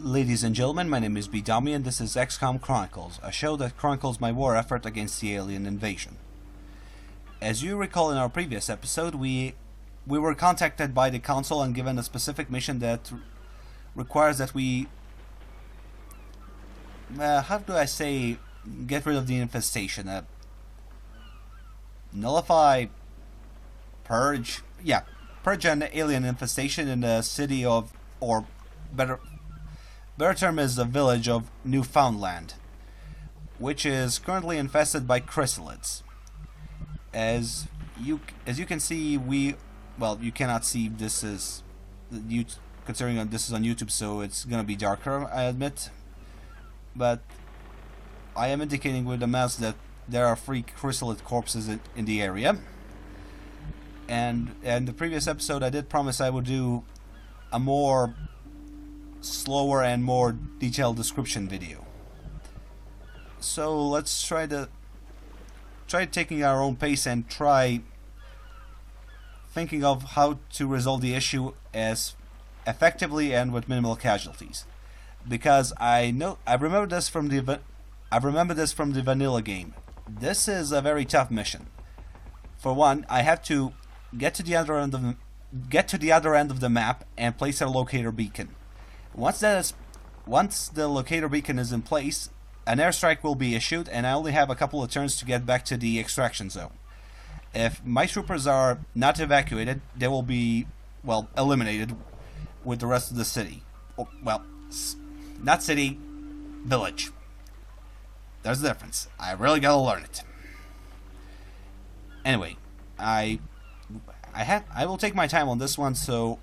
Ladies and gentlemen, my name is Bedomy and this is XCOM Chronicles, a show that chronicles my war effort against the alien invasion. As you recall in our previous episode, we were contacted by the Council and given a specific mission that requires that we... how do I say... get rid of the infestation. Nullify... Purge... yeah, purge an alien infestation in the city of... or better term is the village of Newfoundland, which is currently infested by chrysalids. As you can see, you cannot see this is considering this is on YouTube, so it's gonna be darker, I admit. But I am indicating with the mouse that there are 3 chrysalid corpses in the area. And in the previous episode, I did promise I would do a more slower and more detailed description video. So let's try taking our own pace and try thinking of how to resolve the issue as effectively and with minimal casualties. Because I remember this from the vanilla game. This is a very tough mission. For one, I have to get to the other end of the map and place a locator beacon. Once the locator beacon is in place, an airstrike will be issued, and I only have a couple of turns to get back to the extraction zone. If my troopers are not evacuated, they will be, well, eliminated with the rest of the city. Well, not city, village. There's a difference. I really gotta learn it. Anyway, I will take my time on this one so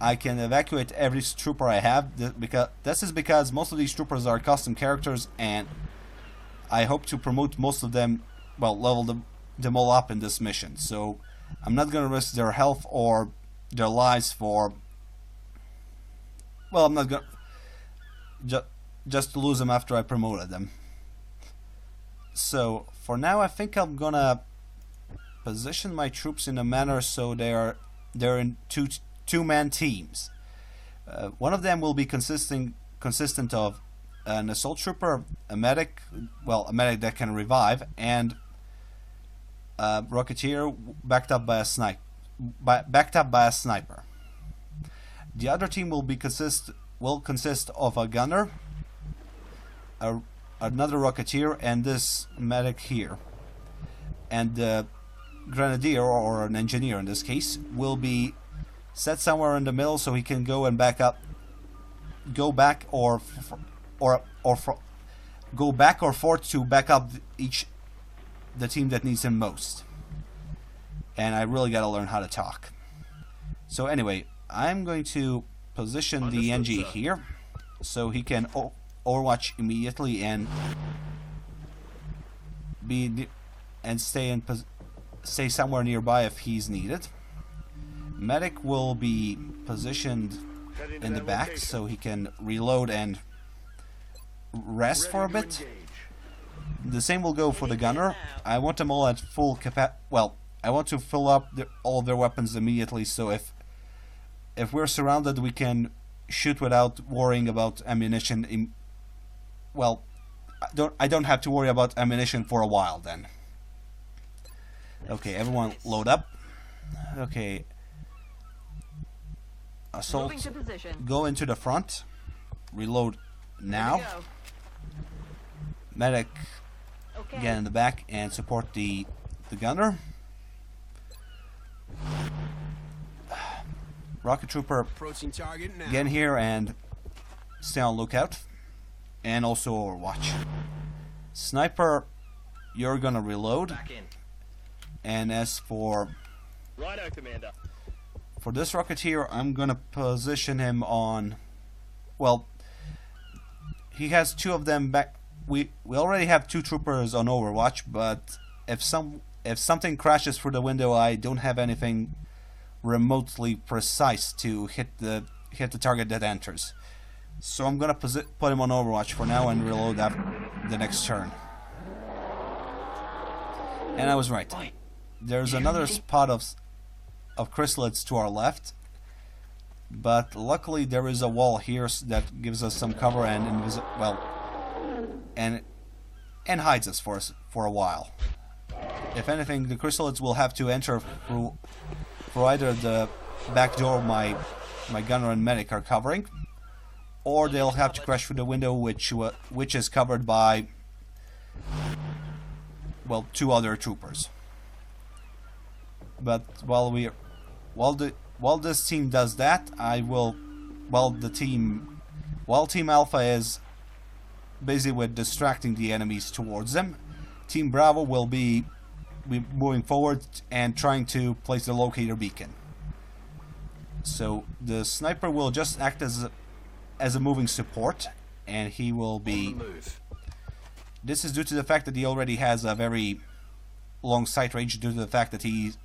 I can evacuate every trooper I have, because most of these troopers are custom characters, and I hope to promote most of them, well, level them all up in this mission. So I'm not going to risk their health or their lives for... well, I'm not going to... just to lose them after I promoted them. So for now, I think I'm going to position my troops in a manner so they're in two-man teams. One of them will be consistent of an assault trooper, a medic that can revive, and a rocketeer backed up by a sniper. The other team will consist of a gunner, another rocketeer, and this medic here. And the grenadier, or an engineer in this case, will be set somewhere in the middle so he can go back or forth to back up the team that needs him most. And I really gotta learn how to talk. So anyway, I'm going to position the NG here so he can overwatch immediately and stay somewhere nearby if he's needed. Medic will be positioned in the back so he can reload and rest for a bit. The same will go for the gunner. I want them all at full capacity. Well, I want to fill up all of their weapons immediately, so if we're surrounded, we can shoot without worrying about ammunition. Well, I don't have to worry about ammunition for a while then. Okay, everyone load up. Okay. Assault, go into the front. Reload now. Medic, get in the back and support the gunner. Rocket trooper, get in here and stay on lookout. And also overwatch. Sniper, you're gonna reload. And as for... Righto, Commander. For this rocketeer, I'm gonna position him on... well, he has 2 of them back. We already have 2 troopers on Overwatch, but if something crashes through the window, I don't have anything remotely precise to hit the target that enters. So I'm gonna put him on Overwatch for now and reload after the next turn. And I was right. There's another spot of chrysalids to our left. But luckily there is a wall here that gives us some cover and and hides us for a while. If anything, the chrysalids will have to enter through either the back door my gunner and medic are covering, or they'll have to crash through the window which is covered by, well, 2 other troopers. But while this team does that, while Team Alpha is busy with distracting the enemies towards them, Team Bravo will be moving forward and trying to place the locator beacon. So the sniper will just act as a moving support, and he will be... This is due to the fact that he already has a very long sight range, due to the fact that he's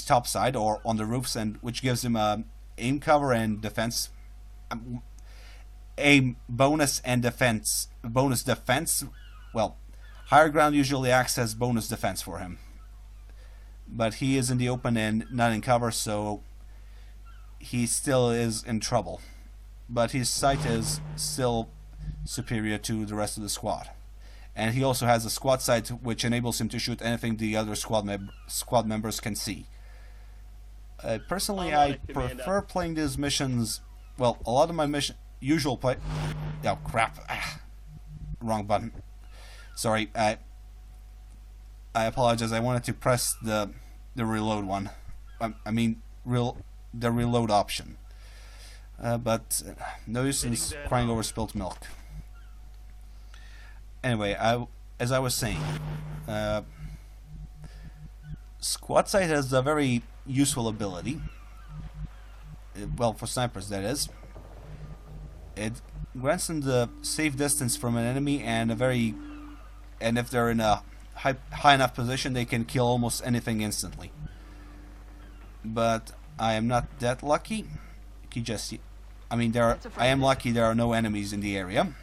topside or on the roofs, and which gives him aim cover and defense, aim bonus and defense. Well, higher ground usually acts as bonus defense for him, but he is in the open and not in cover, so he still is in trouble. But his sight is still superior to the rest of the squad, and he also has a squad sight which enables him to shoot anything the other squad members can see. Personally, I prefer playing these missions. Well, a lot of my usual play. Oh crap! Wrong button. Sorry. I apologize. I wanted to press the reload one. The reload option. But no use in crying over spilt milk. Anyway, as I was saying, squad sight has a very useful ability. Well, for snipers, that is. It grants them the safe distance from an enemy and if they're in a high enough position, they can kill almost anything instantly. But I am not that lucky. I am lucky there are no enemies in the area.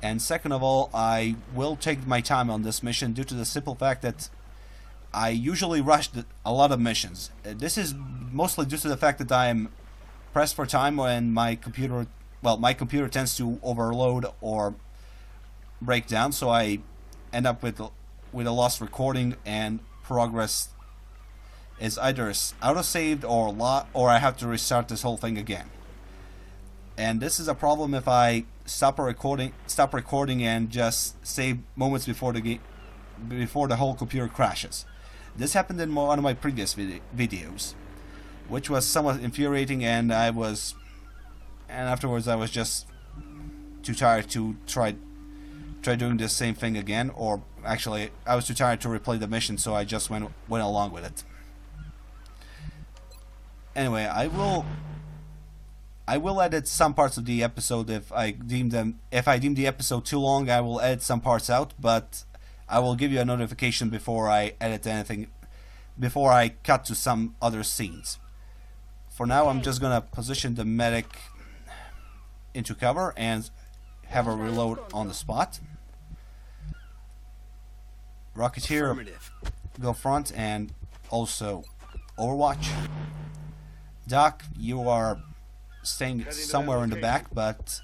And second of all, I will take my time on this mission due to the simple fact that I usually rush a lot of missions. This is mostly due to the fact that I am pressed for time when my computer tends to overload or break down, so I end up with a lost recording, and progress is either auto-saved or I have to restart this whole thing again. And this is a problem if I stop recording and just save moments before the whole computer crashes. This happened in one of my previous videos, which was somewhat infuriating, and afterwards I was just too tired to try doing the same thing again, or actually I was too tired to replay the mission, so I just went along with it. Anyway, I will edit some parts of the episode if I deem the episode too long. I will edit some parts out, but I will give you a notification before I edit anything, before I cut to some other scenes. For now, I'm just gonna position the medic into cover and have a reload on the spot. Rocketeer, go front and also Overwatch. Doc, you are staying somewhere in the back, but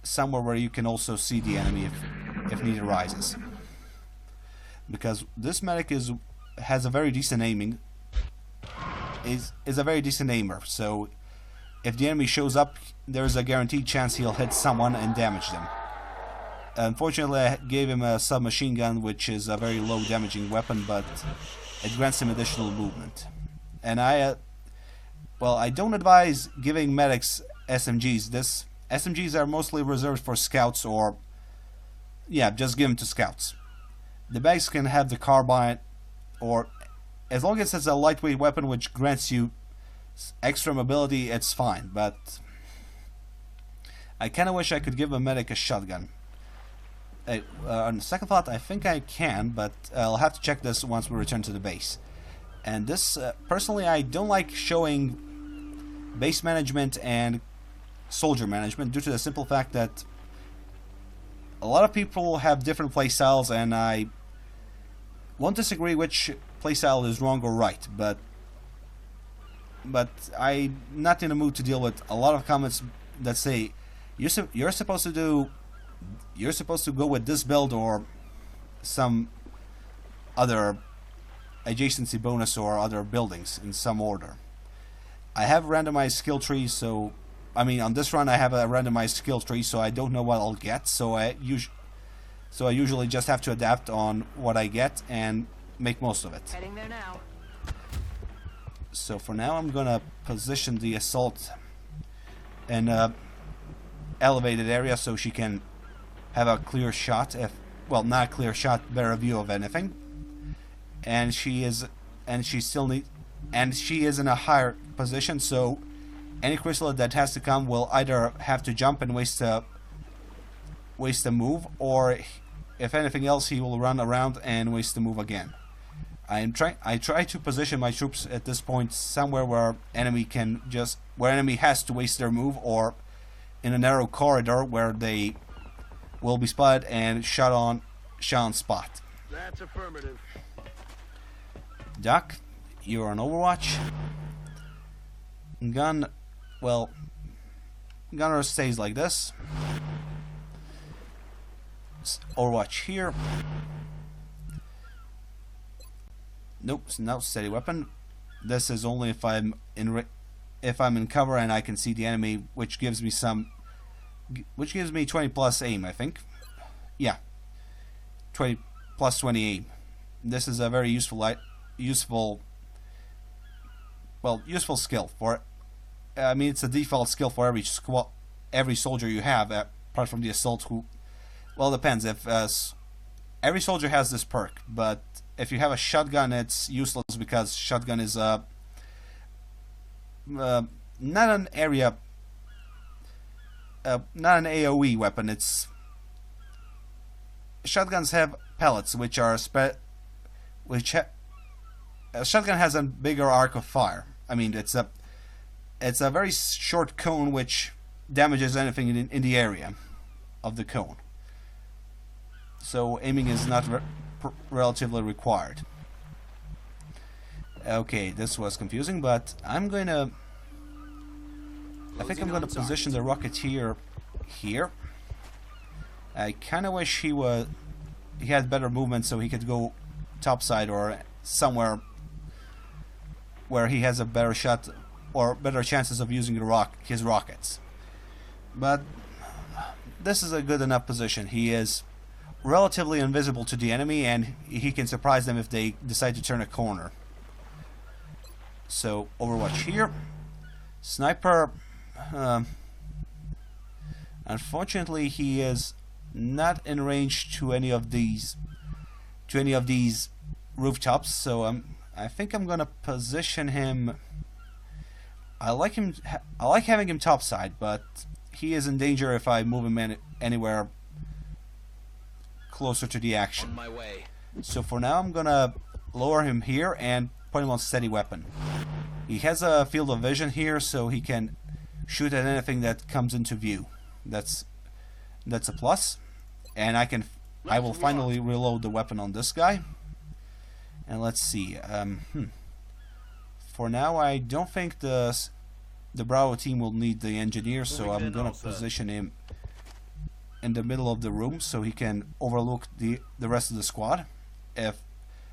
somewhere where you can also see the enemy if need arises. Because this medic has a very decent aiming. Is a very decent aimer, so if the enemy shows up, there's a guaranteed chance he'll hit someone and damage them. Unfortunately, I gave him a submachine gun, which is a very low damaging weapon, but it grants him additional movement. And I don't advise giving medics SMGs. SMGs are mostly reserved for scouts, or just give them to scouts. The bags can have the carbine, or as long as it's a lightweight weapon which grants you extra mobility, it's fine. But I kind of wish I could give a medic a shotgun. On second thought, I think I can, but I'll have to check this once we return to the base. And this, personally, I don't like showing base management and soldier management due to the simple fact that a lot of people have different playstyles, and I won't disagree which playstyle is wrong or right, but but I'm not in the mood to deal with a lot of comments that say you're supposed to go with this build or some other adjacency bonus or other buildings in some order. I have randomized skill trees, so I mean on this run I have a randomized skill tree, so I don't know what I'll get. So I usually just have to adapt on what I get and make most of it. Heading there now. So for now I'm gonna position the assault in a elevated area so she can have a clear shot, well, not a clear shot, better view of anything. And she is in a higher position, so any crystal that has to come will either have to jump and waste a move, or if anything else he will run around and waste the move again. I try to position my troops at this point somewhere where enemy has to waste their move, or in a narrow corridor where they will be spotted and shot on spot. That's affirmative. Doc, you're on Overwatch. Gunner stays like this. Overwatch here. Nope, no steady weapon. This is only if I'm in cover and I can see the enemy, which gives me 20 plus aim, I think. Yeah, 20 plus 20 aim. This is a very useful skill for. I mean, it's a default skill for every soldier you have, apart from the assault. Well, it depends. If every soldier has this perk, but if you have a shotgun, it's useless because shotgun is not an AOE weapon. Shotguns have pellets, which are a shotgun has a bigger arc of fire. I mean, it's a very short cone which damages anything in the area of the cone. So aiming is not relatively required. Okay, this was confusing, but I think I'm gonna position the Rocketeer here. I kind of wish he had better movement so he could go topside or somewhere where he has a better shot or better chances of using his rockets. But this is a good enough position. He is relatively invisible to the enemy, and he can surprise them if they decide to turn a corner. So Overwatch here. Sniper, unfortunately he is not in range to any of these rooftops, so I think I'm gonna position him. I like having him topside, but he is in danger if I move him anywhere closer to the action. On my way. So for now I'm gonna lower him here and put him on steady weapon. He has a field of vision here, so he can shoot at anything that comes into view. That's a plus. And I will finally reload the weapon on this guy. And let's see. For now, I don't think the Bravo team will need the engineer, so I'm gonna position him in the middle of the room so he can overlook the rest of the squad. If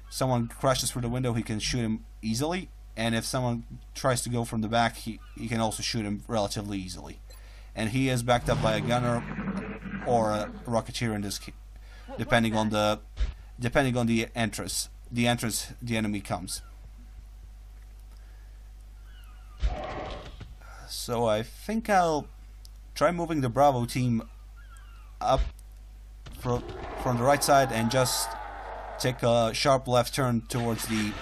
someone crashes through the window, he can shoot him easily, and if someone tries to go from the back, he can also shoot him relatively easily. And he is backed up by a gunner or a Rocketeer in this case, depending on the entrance the enemy comes. So I think I'll try moving the Bravo team up from the right side and just take a sharp left turn towards the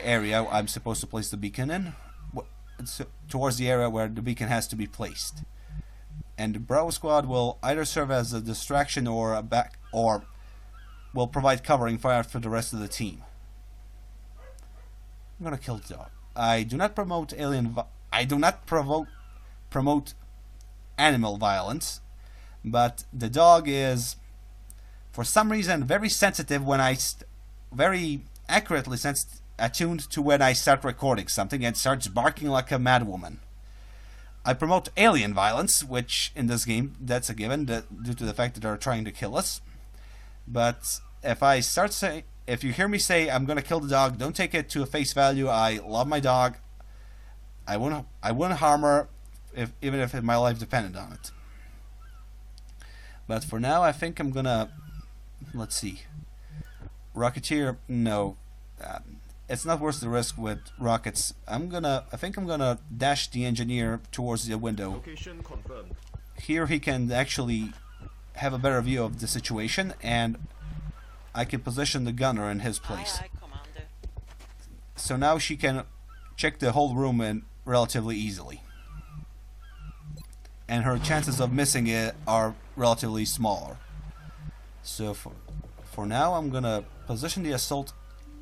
area I'm supposed to place the beacon in. It's towards the area where the beacon has to be placed. And the Bravo squad will either serve as a distraction or will provide covering fire for the rest of the team. I'm gonna kill the dog. I do not promote promote animal violence, but the dog is, for some reason, very sensitive when very accurately attuned to when I start recording something and starts barking like a madwoman. I promote alien violence, which in this game, that's a given, due to the fact that they're trying to kill us. But if you hear me say I'm gonna kill the dog, don't take it to a face value. I love my dog. I wouldn't harm her, even if my life depended on it. But for now, I think I'm gonna, let's see, Rocketeer. No, it's not worth the risk with rockets. I think I'm gonna dash the engineer towards the window. Location confirmed. Here he can actually have a better view of the situation, and I can position the gunner in his place. Aye, aye, Commander. So now she can check the whole room in relatively easily. And her chances of missing it are relatively smaller. So for now, I'm gonna position the assault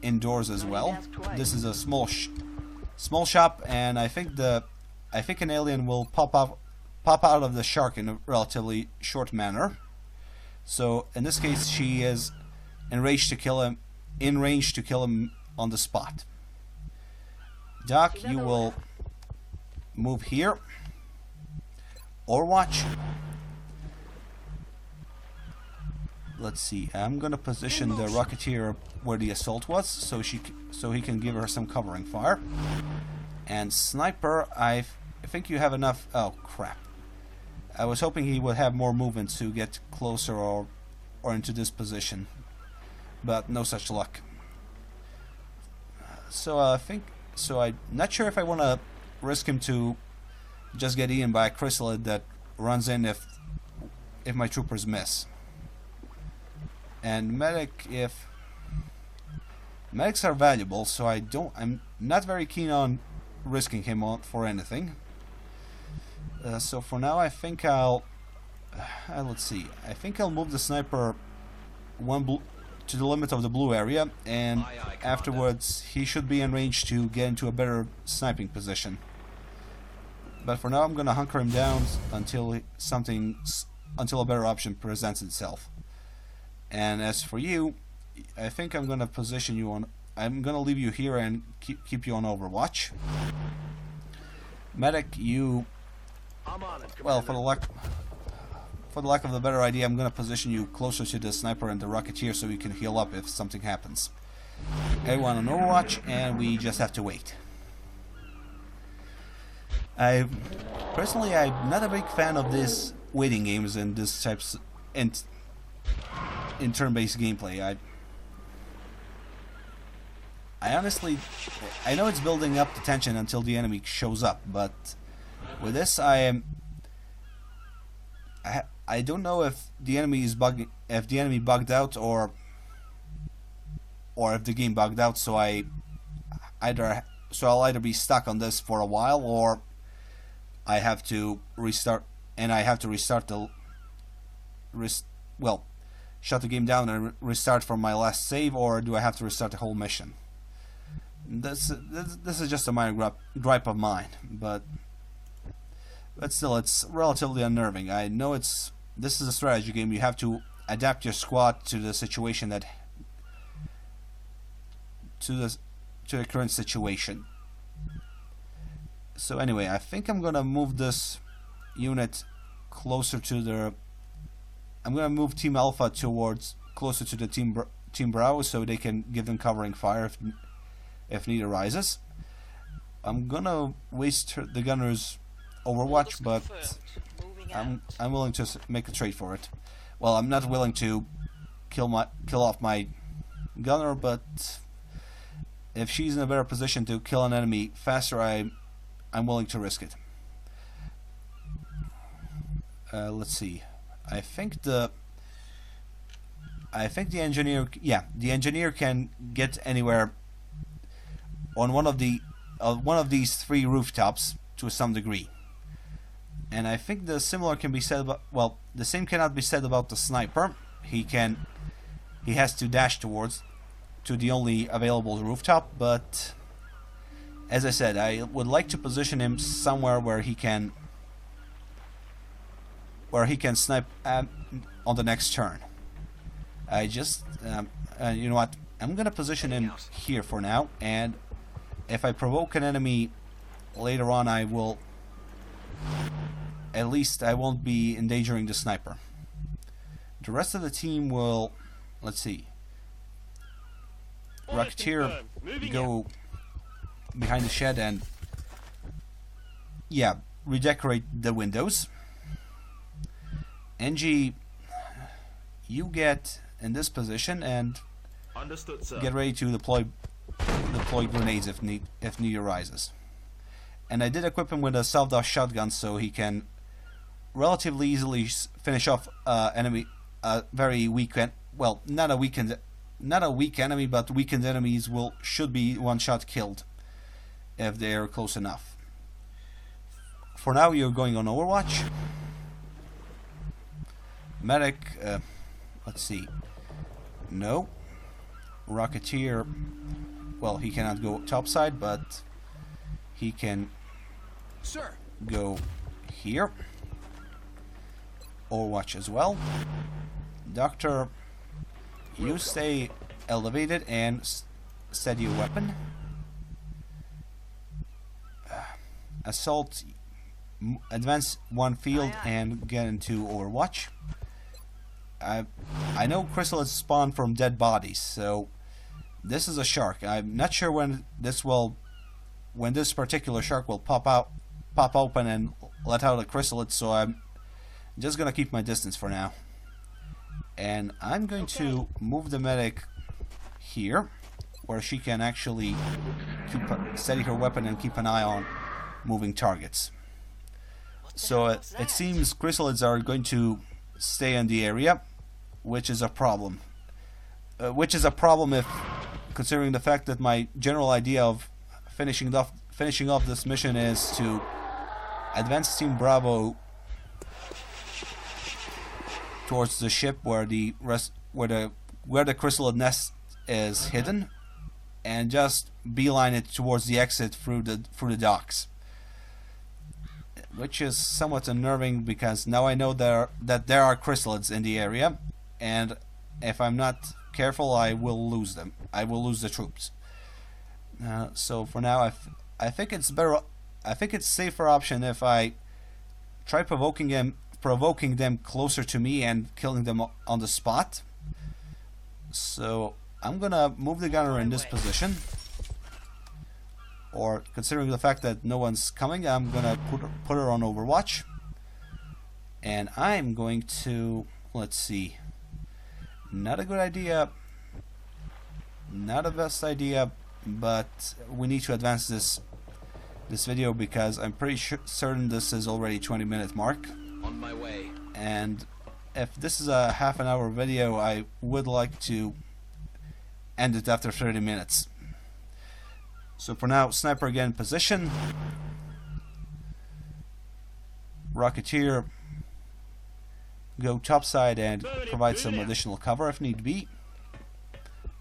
indoors as well. This is a small shop, and I think an alien will pop out of the shark in a relatively short manner. So in this case, she is in range to kill him on the spot. Doc, you will move here. Overwatch. Let's see. I'm gonna position the Rocketeer where the assault was, so he can give her some covering fire. And Sniper, I think you have enough. Oh crap! I was hoping he would have more movement to get closer or into this position, but no such luck. So I'm not sure if I want to risk him to just get eaten by a chrysalid that runs in if my troopers miss. And medics are valuable, so I'm not very keen on risking him for anything. So for now, I think let's see. I think I'll move the sniper to the limit of the blue area, and afterwards he should be in range to get into a better sniping position. But for now, I'm gonna hunker him down until a better option presents itself. And as for you, I think I'm gonna position you on. I'm gonna leave you here and keep you on Overwatch. Medic, you. Well, for the lack of a better idea, I'm gonna position you closer to the sniper and the Rocketeer so you can heal up if something happens. Everyone on Overwatch, and we just have to wait. Personally, I'm not a big fan of these waiting games and this types in turn-based gameplay. I honestly, I know it's building up the tension until the enemy shows up, but with this, I don't know if the enemy is bugged out or if the game bugged out. So I'll either be stuck on this for a while, or I have to restart, and I have to restart shut the game down and restart from my last save, or do I have to restart the whole mission? This is just a minor gripe of mine, but still, it's relatively unnerving. I know this is a strategy game. You have to adapt your squad to the situation to the current situation. So anyway, I think I'm gonna move this unit closer to the. I'm gonna move Team Alpha closer to the Team Bravo so they can give them covering fire if need arises. I'm gonna waste the gunner's Overwatch, but I'm willing to make a trade for it. Well, I'm not willing to kill off my gunner, but if she's in a better position to kill an enemy faster, I'm willing to risk it. Let's see. I think the engineer, the engineer can get anywhere on one of these three rooftops to some degree. And I think the similar can be said about, well, the same cannot be said about the sniper. He has to dash to the only available rooftop, but as I said, I would like to position him somewhere where he can snipe on the next turn. You know what? I'm gonna position him here for now, and if I provoke an enemy later on, I will... At least I won't be endangering the sniper. The rest of the team will... Let's see. Rocketeer, go behind the shed and... Yeah, redecorate the windows. NG, you get in this position and Understood, sir. get ready to deploy grenades if need arises. And I did equip him with a self-dose shotgun so he can relatively easily finish off enemy very weak, well, not a weak enemy, but weakened enemies should be one-shot killed if they are close enough. For now, you're going on Overwatch. Medic, let's see. No. Rocketeer, well, he cannot go topside, but he can go here. Overwatch as well. Doctor, you stay elevated and steady your weapon. Assault, advance one field and get into Overwatch. I know chrysalids spawn from dead bodies, so this is a shark. I'm not sure when this particular shark will pop open and let out a chrysalid, so I'm just gonna keep my distance for now. And I'm going to move the medic here, where she can actually steady her weapon and keep an eye on moving targets. So it seems chrysalids are going to stay in the area, which is a problem. If considering the fact that my general idea of finishing off this mission is to advance Team Bravo towards the ship where the chrysalid nest is hidden, and just beeline it towards the exit through the docks. Which is somewhat unnerving because now I know that there are chrysalids in the area, and if I'm not careful, I will lose them. I will lose the troops. So for now, I think it's better. I think it's safer option if I try provoking them closer to me and killing them on the spot. So I'm gonna move the gunner in this position. Or considering the fact that no one's coming, I'm gonna put her on Overwatch, and I'm going to, let's see, not a good idea, not the best idea, but we need to advance this video because I'm pretty certain this is already 20-minute mark. On my way. And if this is a half an hour video, I would like to end it after 30 minutes. So for now, sniper again in position. Rocketeer, go topside and provide some additional cover if need be.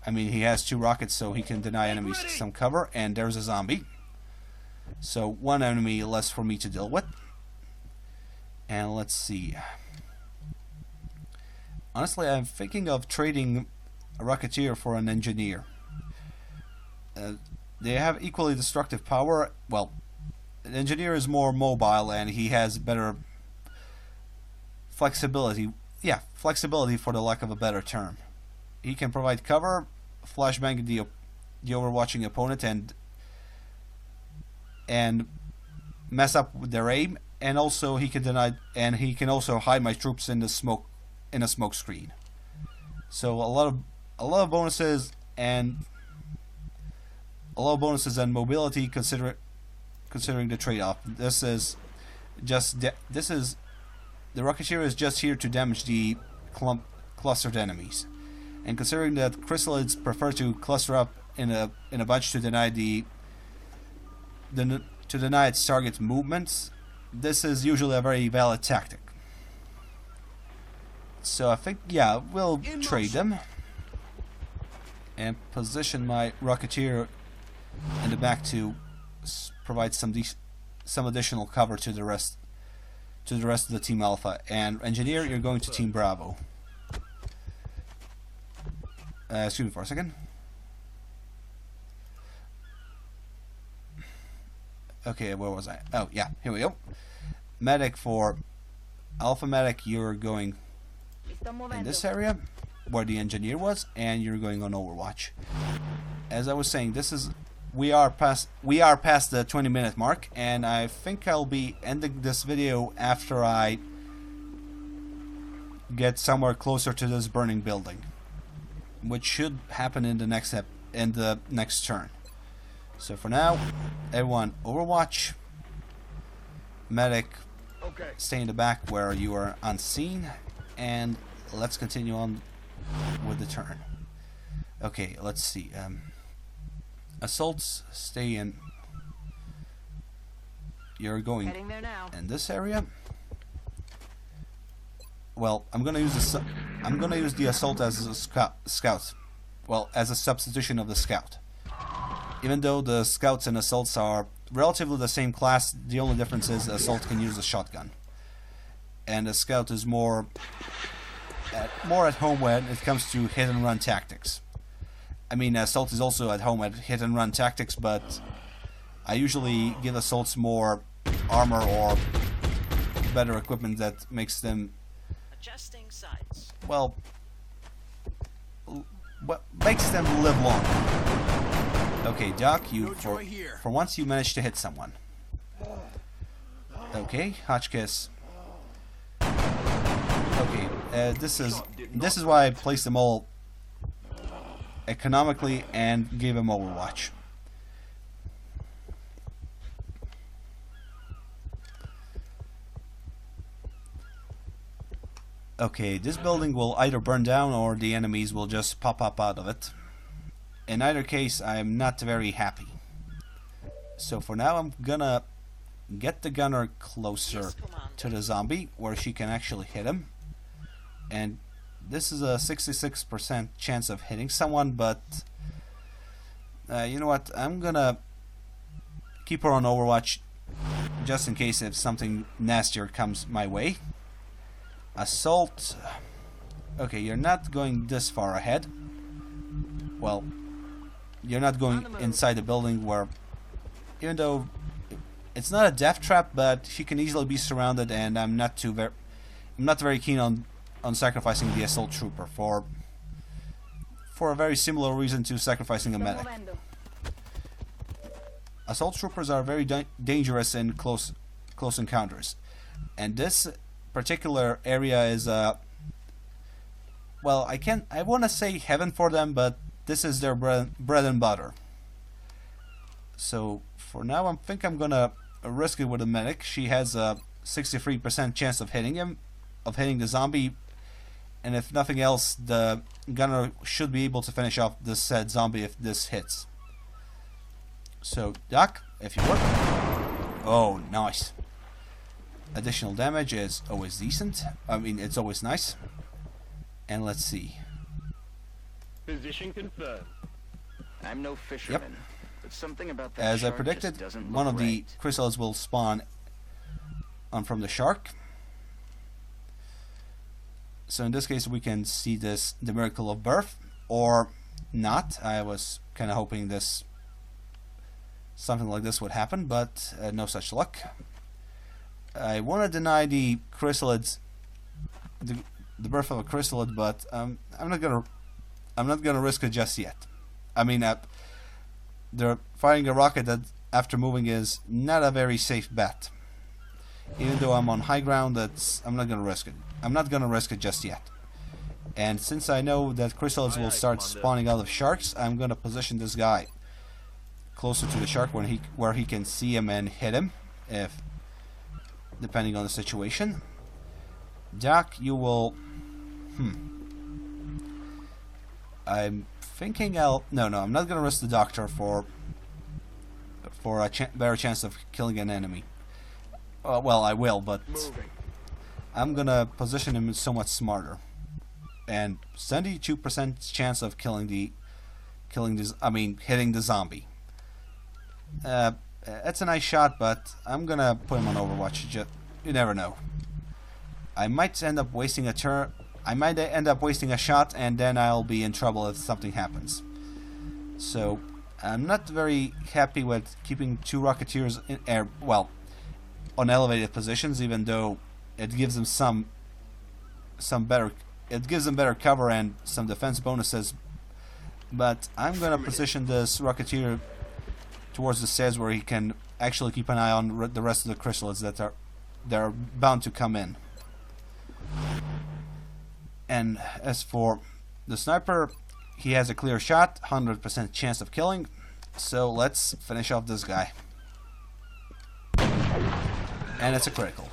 I mean, he has 2 rockets, so he can deny enemies some cover. And there's a zombie. So 1 enemy less for me to deal with. And let's see. Honestly, I'm thinking of trading a Rocketeer for an Engineer. They have equally destructive power. Well, an Engineer is more mobile and he has better flexibility. Yeah, flexibility for the lack of a better term. He can provide cover, flashbang the overwatching opponent and mess up with their aim, and also he can also hide my troops in a smoke screen. So a lot of bonuses and mobility considering the trade-off. The Rocketeer is just here to damage the clustered enemies, and considering that chrysalids prefer to cluster up in a bunch to deny its target's movements, this is usually a very valid tactic. So I think, yeah, we'll trade them and position my Rocketeer in the back to provide some additional cover to the rest of the Team Alpha. And Engineer, you're going to Team Bravo. Excuse me for a second. Okay, where was I? Oh, yeah, here we go. Medic for Alpha Medic, you're going in this area where the engineer was, and you're going on Overwatch. As I was saying, we are past the 20-minute mark, and I think I'll be ending this video after I get somewhere closer to this burning building, which should happen in the next turn. So for now, everyone, Overwatch. Medic, stay in the back where you are unseen, and let's continue on with the turn. Okay, let's see. Assaults, stay in. You're going in this area. Well, I'm gonna use the assault as a scout. Well, as a substitution of the scout. Even though the scouts and assaults are relatively the same class, the only difference is assault can use a shotgun, and a scout is more at home when it comes to hit and run tactics. I mean, assault is also at home at hit and run tactics, but I usually give assaults more armor or better equipment that makes them makes them live longer. Okay, Doc, for once you managed to hit someone. Okay, Hotchkiss. Okay, this is why I placed them all economically and gave them Overwatch. Okay, this building will either burn down or the enemies will just pop up out of it. In either case, I'm not very happy. So for now, I'm gonna get the gunner closer to the zombie where she can actually hit him. And this is a 66% chance of hitting someone, but you know what? I'm gonna keep her on Overwatch just in case if something nastier comes my way. Assault. Okay, you're not going this far ahead. Well, you're not going inside the building where, even though it's not a death trap, but she can easily be surrounded, and I'm not very keen on sacrificing the assault trooper for a very similar reason to sacrificing a medic. Assault troopers are very dangerous in close encounters, and this particular area is well, I want to say heaven for them, but this is their bread and butter. So for now, I think I'm gonna risk it with a medic. She has a 63% chance of hitting the zombie, and if nothing else, the gunner should be able to finish off this said zombie if this hits. So Doc, if you would. Oh, nice. Additional damage is always decent. I mean, it's always nice. And let's see. Position confirmed. I'm no fisherman, but something about that as I shark predicted, just doesn't one look of the right. crystals will spawn from the shark. So in this case, we can see the miracle of birth, or not. I was kind of hoping something like this would happen, but no such luck. I want to deny the chrysalids, the birth of a chrysalid, but I'm not gonna risk it just yet. I mean, they're firing a rocket that, after moving, is not a very safe bet. Even though I'm on high ground, I'm not gonna risk it. I'm not gonna risk it just yet. And since I know that chrysalids will start spawning out of sharks, I'm gonna position this guy closer to the shark where he can see him and hit him, depending on the situation. Doc, you will. I'm thinking no, I'm not gonna risk the doctor for a better chance of killing an enemy. Well, I will, but I'm gonna position him somewhat smarter. And 72% chance of hitting the zombie. That's a nice shot, but I'm gonna put him on Overwatch. You never know. I might end up wasting a turn. I might end up wasting a shot, and then I'll be in trouble if something happens. So I'm not very happy with keeping 2 Rocketeers in air, well, on elevated positions, even though it gives them better cover and some defense bonuses. But I'm gonna position this Rocketeer towards the stairs where he can actually keep an eye on the rest of the chrysalids that are bound to come in. And as for the sniper, he has a clear shot, 100% chance of killing. So let's finish off this guy. And it's a critical.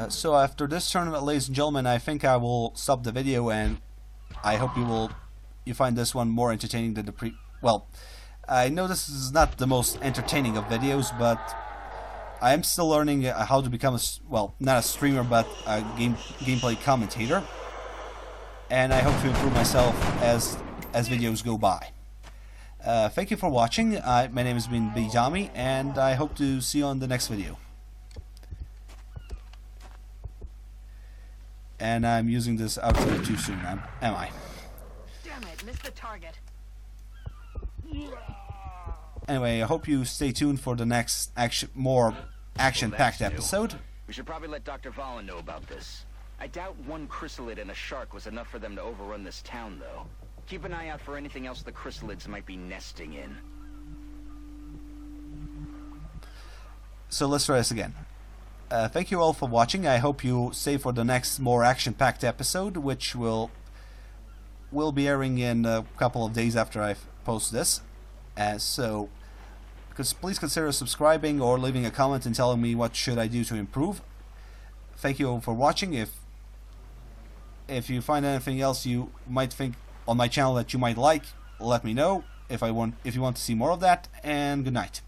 So after this tournament, ladies and gentlemen, I think I will stop the video, and I hope you find this one more entertaining than the well, I know this is not the most entertaining of videos, but I am still learning how to become not a streamer, but a gameplay commentator, and I hope to improve myself as videos go by. Thank you for watching. My name has been Bedomy, and I hope to see you on the next video. And I'm using this outfit too soon, am I? Damn it, missed the target. Anyway, I hope you stay tuned for the next more action-packed episode. We should probably let Dr. Valen know about this. I doubt 1 chrysalid and a shark was enough for them to overrun this town, though. Keep an eye out for anything else the chrysalids might be nesting in. So let's try this again. Thank you all for watching. I hope you stay for the next more action-packed episode, which will be airing in a couple of days after I post this. So please consider subscribing or leaving a comment and telling me what should I do to improve. Thank you for watching. If you find anything else you might think on my channel that you might like, let me know. If you want to see more of that, and good night.